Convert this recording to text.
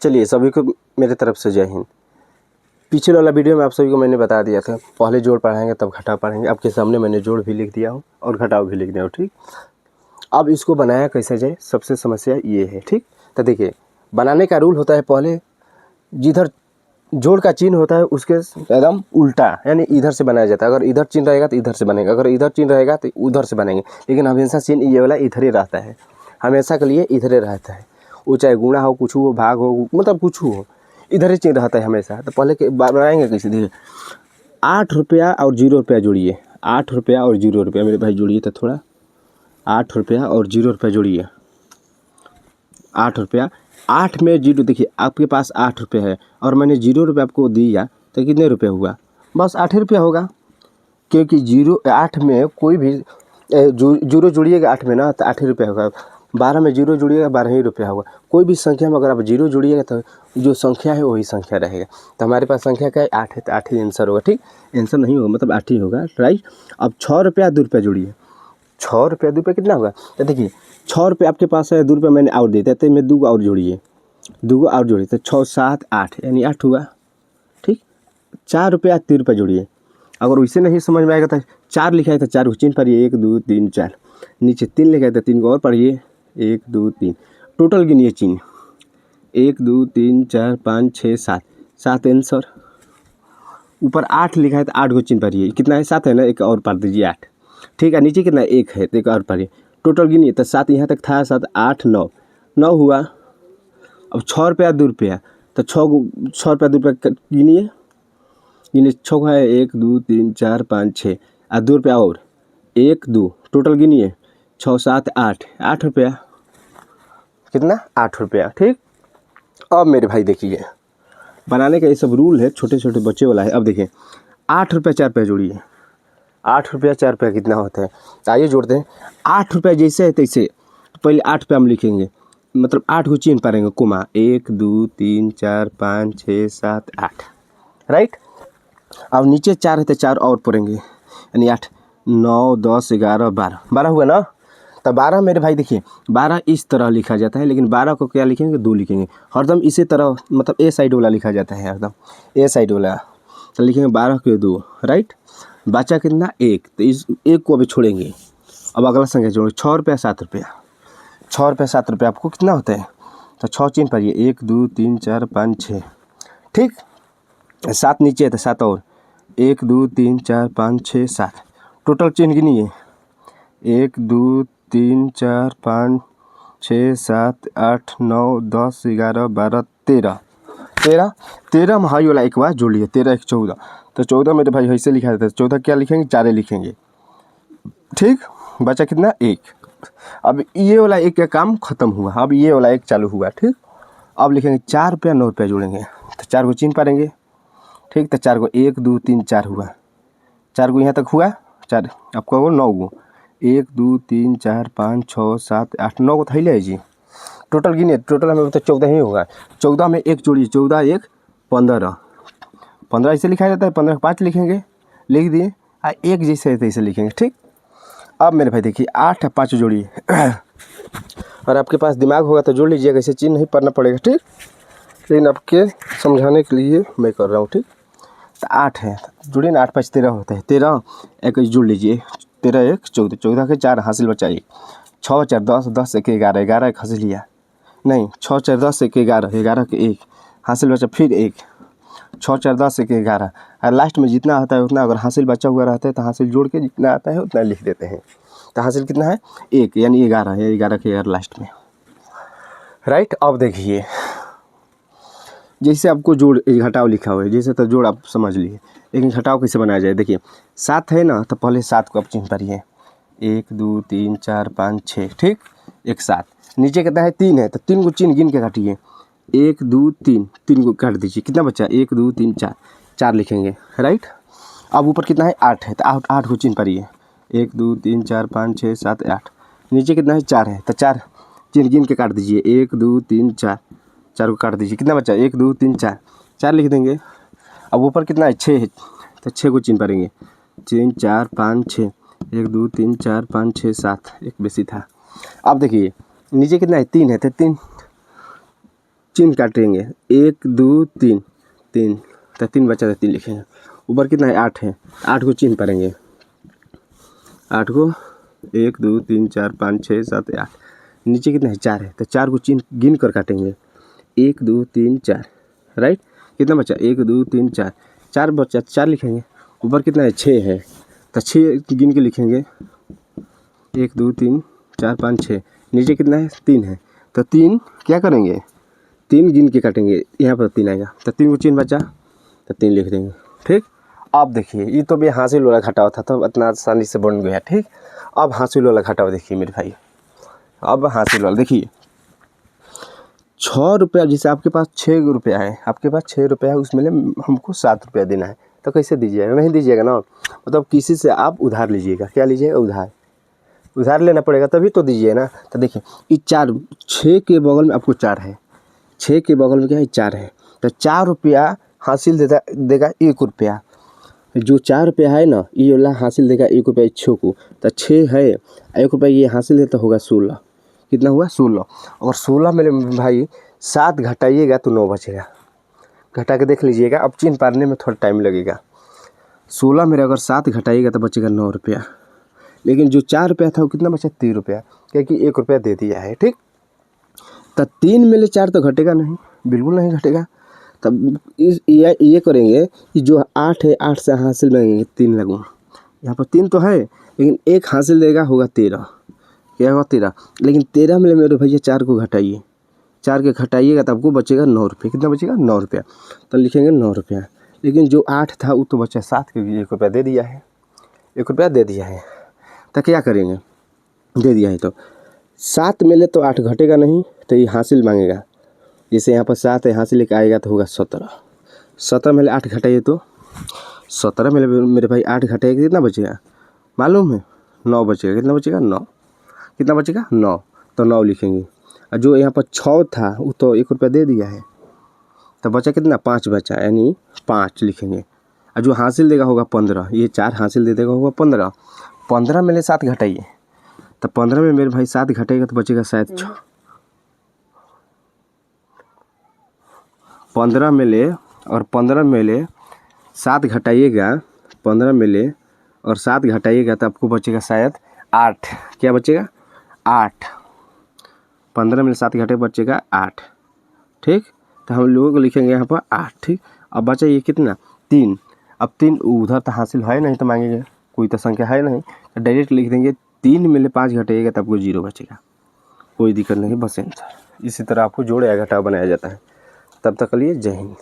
चलिए सभी को मेरे तरफ से जय हिंद। पीछे वाला वीडियो में आप सभी को मैंने बता दिया था, पहले जोड़ पढ़ाएंगे तब घटाव पढ़ाएंगे। आपके सामने मैंने जोड़ भी लिख दिया हूँ और घटाव भी लिख दिया हूँ। ठीक, अब इसको बनाया कैसे जाए, सबसे समस्या ये है। ठीक, तो देखिए बनाने का रूल होता है, पहले जिधर जोड़ का चिन्ह होता है उसके एकदम उल्टा, यानी इधर से बनाया जाता है। अगर इधर चिन्ह रहेगा तो इधर से बनेगा, अगर इधर चिन्ह रहेगा तो उधर से बनेंगे। लेकिन हमेशा चिन्ह ये वाला इधर ही रहता है, हमेशा के लिए इधर ही रहता है। वो चाहे गुणा हो, कुछ हो, भाग हो, मतलब कुछ हो, इधर ही चिन्ह रहता है हमेशा। तो पहले के बनाएंगे कैसे, देखिए 8 रुपया और 0 रुपया जोड़िए। 8 रुपया और 0 रुपया मेरे भाई जोड़िए तो थोड़ा। 8 रुपया और 0 रुपया जोड़िए। 8 रुपया, 8 में 0, देखिए आपके पास 8 रुपये है और मैंने 0 रुपये आपको दिया तो कितने रुपये हुआ, बस 8 रुपया होगा। क्योंकि 8 में कोई भी जीरो जोड़िएगा 8 में ना तो 8 ही रुपया होगा। 12 में 0 जोड़िएगा 12 ही रुपया होगा। कोई भी संख्या में अगर आप 0 जोड़िएगा तो जो संख्या है वही संख्या रहेगा। तो हमारे पास संख्या क्या है, 8 है, तो 8 ही आंसर होगा। ठीक, आंसर नहीं होगा, मतलब 8 ही होगा, राइट। अब 6 रुपया 2 रुपया जोड़िए। 6 रुपया 2 रुपया कितना होगा, तो देखिए 6 रुपये आपके पास है, 2 रुपया मैंने और दे दिया, तो मैं 2 और जोड़िए, 2 और जोड़िए तो 6 7 8 यानी 8 हुआ। ठीक, 4 रुपया 3 रुपया जोड़िए। अगर वैसे नहीं समझ में आएगा तो 4 लिखा है तो 4 को चिन्ह पढ़िए, 1 2 3 4। नीचे 3 लिखा है तो 3 को और पढ़िए, 1 2 3। टोटल गिनिए चिन्ह, 1 2 3 4 5 6 7, 7 आंसर। ऊपर 8 लिखा है तो 8 को चिन्ह पढ़िए, कितना है 7 है ना, एक और पढ़ दीजिए 8। ठीक है, नीचे कितना है 1 है तो एक और पढ़िए। टोटल गिनिए तो 7 यहाँ तक था, 7 8 9, 9 हुआ। अब 6 रुपया 2 रुपया, तो 6 रुपया 2 रुपया गिनिए, 6 है 1 2 3 4 5 6 और 2 रुपया और 1 2। टोटल गिनिए 6 7 8, 8 रुपया, कितना 8 रुपया। ठीक, अब मेरे भाई देखिए बनाने का ये सब रूल है, छोटे छोटे बच्चे वाला है। अब देखिए 8 रुपया 4 रुपया जोड़िए। 8 रुपया 4 रुपया कितना होता है, आइए जोड़ते हैं। 8 रुपया जैसे है तैसे, पहले 8 पे हम लिखेंगे, मतलब 8 को चिन्ह पारेंगे, कोमा 1 2 3 4 5 6 7 8, राइट। अब नीचे 4 है तो 4 और पढ़ेंगे, यानी 8 9 10 11 12, 12 हुआ ना। तो 12 मेरे भाई देखिए 12 इस तरह लिखा जाता है, लेकिन 12 को क्या लिखेंगे, 2 लिखेंगे हरदम इसी तरह, मतलब ए साइड वाला लिखा जाता है हरदम, ए साइड वाला। तो लिखेंगे 12 के 2, राइट। बचा कितना 1, तो इस 1 को अभी छोड़ेंगे। अब अगला संख्या जोड़ो, 6 रुपया 7 रुपया। 6 रुपया 7 रुपया आपको कितना होता है, तो 6 चिन्ह पढ़िए, 1 2 3 4 5 6। ठीक, 7 नीचे है तो 7 और 1 2 3 4 5 6 7। टोटल चिन्ह गिनिए, 1 2 3 4 5 6 7 8 9 10 11 12 13। 13 में हाई वाला एक बार जोड़ लिए, 13 1 14, तो 14 मेरे भाई ऐसे लिखा जाता है। 14 क्या लिखेंगे, 4 लिखेंगे। ठीक, बचा कितना 1। अब ये वाला एक का काम खत्म हुआ, अब ये वाला एक चालू हुआ। ठीक, अब लिखेंगे 4 रुपया 9 रुपया जोड़ेंगे, तो 4 को चिन्ह पारेंगे। ठीक, तो 4 को 1 2 3 4 हुआ, 4 को यहाँ तक हुआ, 4 आपको वो 9 गो, 1 2 3 4 5 6 7 8 9 को थैले है जी। टोटल गिनिए, टोटल हमें तो 14 ही होगा। 14 में 1 जोड़िए, 14 1 15, 15 ऐसे लिखा जाता है, 15 5 लिखेंगे, लिख दिए। 1 जैसे है तैसे लिखेंगे। ठीक, अब मेरे भाई देखिए 8 5 जोड़िए और आपके पास दिमाग होगा तो जोड़ लीजिएगा, ऐसे चिन्ह नहीं पढ़ना पड़ेगा। ठीक, लेकिन आपके समझाने के लिए मैं कर रहा हूँ। ठीक, तो 8 है, जोड़िए ना, 8 5 13 होता है, 13 एक जोड़ लीजिए, 13 1 14, 14 के 4 हासिल बचाइए, 6 4 10, 10 1 11, 11 एक हासिल लिया, नहीं 6 4 10 1 11, 11 के 1 हासिल बचा, फिर 1 6 4 10 1 11, और लास्ट में जितना आता है उतना, अगर हासिल बचा हुआ रहता है तो हासिल जोड़ के जितना आता है उतना लिख देते हैं। तो हासिल कितना है 1, यानी 11 है, 11 के 11 लास्ट में, राइट। अब देखिए जैसे आपको जोड़ घटाव लिखा हुआ है, जैसे तो जोड़ आप समझ लिए, लेकिन घटाव कैसे बनाया जाए। देखिए 7 है ना, तो पहले 7 को आप चिन्ह पढ़िए, 1 2 3 4 5 6। ठीक, एक 7, नीचे कितना है 3 है, तो 3 को चिन्ह गिन के काटिए, 1 2 3, 3 को काट दीजिए, कितना बचा 1 2 3 4, 4 लिखेंगे, राइट। अब ऊपर कितना है 8 है, तो 8 को चिन्ह पढ़िए, 1 2 3 4 5 6 7 8। नीचे कितना है 4 है, तो 4 चिन्ह गिन के काट दीजिए, 1 2 3 4, 4 को काट दीजिए, कितना बचा 1 2 3 4, 4 लिख देंगे। अब ऊपर कितना है 6 है, तो 6 को चिन्ह पढ़ेंगे, 3 4 5 6, 1 2 3 4 5 6 7, एक बेसी था। अब देखिए नीचे कितना है 3 है, तो 3 चिन्ह काटेंगे 1 2 3 3 तो 3 बचा तो 3 लिखेंगे। ऊपर कितना है 8 है, 8 को चिन्ह पढ़ेंगे, 8 को 1 2 3 4 5 6 7 8। नीचे कितना है 4 है तो 4 को चिन्ह गिन कर काटेंगे 1 2 3 4 राइट। कितना बचा 1 2 3 4, 4 बचा 4 लिखेंगे। ऊपर कितना है 6 है तो 6 गिन के लिखेंगे 1 2 3 4 5 6। नीचे कितना है 3 है तो 3 क्या करेंगे 3 गिन के काटेंगे, यहाँ पर 3 आएगा तो 3 को चिन्ह बचा तो 3 लिख देंगे। ठीक, अब देखिए ये तो भी हासिल वाला घटाव था तो इतना आसानी से बन गया। ठीक, अब हासिल वाला घटाव देखिए मेरे भाई, अब हासिल वाला देखिए 6 रुपया, जैसे आपके पास 6 रुपया है, आपके पास 6 रुपया है, उसमें हमको 7 रुपया देना है तो कैसे दीजिएगा, नहीं दीजिएगा ना, मतलब किसी से आप उधार लीजिएगा। क्या लीजिएगा, उधार लेना पड़ेगा तभी तो दीजिए ना। तो देखिए ये 4, 6 के बगल में आपको 4 है, 6 के बगल में क्या है 4 है तो 4 रुपया हासिल देगा 1 रुपया। जो 4 रुपया है ना ये वाला हासिल देगा 1 रुपया 6 को, तो 6 है 1 रुपया ये हासिल देता होगा 16। कितना हुआ 16। और 16 मेरे भाई 7 घटाइएगा तो 9 बचेगा, घटा के देख लीजिएगा। अब चिन्ह पारने में थोड़ा टाइम लगेगा। 16 मेरे अगर 7 घटाइएगा तो बचेगा 9 रुपया, लेकिन जो 4 रुपया था वो कितना बचा 3 रुपया, क्योंकि 1 रुपया दे दिया है। ठीक, तो 3 में ले 4 तो घटेगा नहीं, बिल्कुल नहीं घटेगा। तब ये करेंगे कि जो 8 है 8 से हासिल में 3 लगूँ, यहाँ पर 3 तो है लेकिन 1 हासिल देगा होगा 13, क्या होगा 13, लेकिन 13 में मेरे भैया 4 को घटाइए, 4 के घटाइएगा तो आपको बचेगा 9 रुपये। कितना बचेगा 9 रुपया, तो लिखेंगे 9 रुपया। लेकिन जो 8 था वो तो बचा 7 के 1 रुपया दे दिया है, 1 रुपया दे दिया है तो क्या करेंगे, दे दिया है तो 7 में ले तो 8 घटेगा नहीं तो ये हासिल मांगेगा। जैसे यहाँ पर 7 है, हासिल लेके आएगा तो होगा 17, 17 में ले 8 घटाइए तो 17 में मेरे भाई 8 घटाइए कितना बचेगा मालूम है 9 बचेगा। कितना बचेगा 9, कितना बचेगा 9, तो 9 लिखेंगे। और जो यहाँ पर 6 था वो तो 1 रुपया दे दिया है तो बचा कितना 5 बचा, यानी 5 लिखेंगे। और जो हासिल देगा होगा 15, ये 4 हासिल दे देगा होगा 15, 15 में ले 7 घटाइए तो 15 में मेरे भाई 7 घटाएगा तो बचेगा शायद 6, 15 में ले और 15 में ले 7 घटाइएगा, 15 में ले और 7 घटाइएगा तो आपको बचेगा शायद 8। क्या बचेगा 8, 15 में 7 घटे बचेगा 8। ठीक, तो हम लोगों को लिखेंगे यहाँ पर 8। ठीक, अब बचा ये कितना 3। अब 3 उधर तो हासिल है नहीं तो मांगेंगे, कोई तो संख्या है नहीं तो डायरेक्ट लिख देंगे 3 में ले 5 घटाइएगा तो आपको 0 बचेगा, कोई दिक्कत नहीं, बस आंसर। इसी तरह आपको जोड़ या घटाव बनाया जाता है। तब तक के लिए जय हिंद।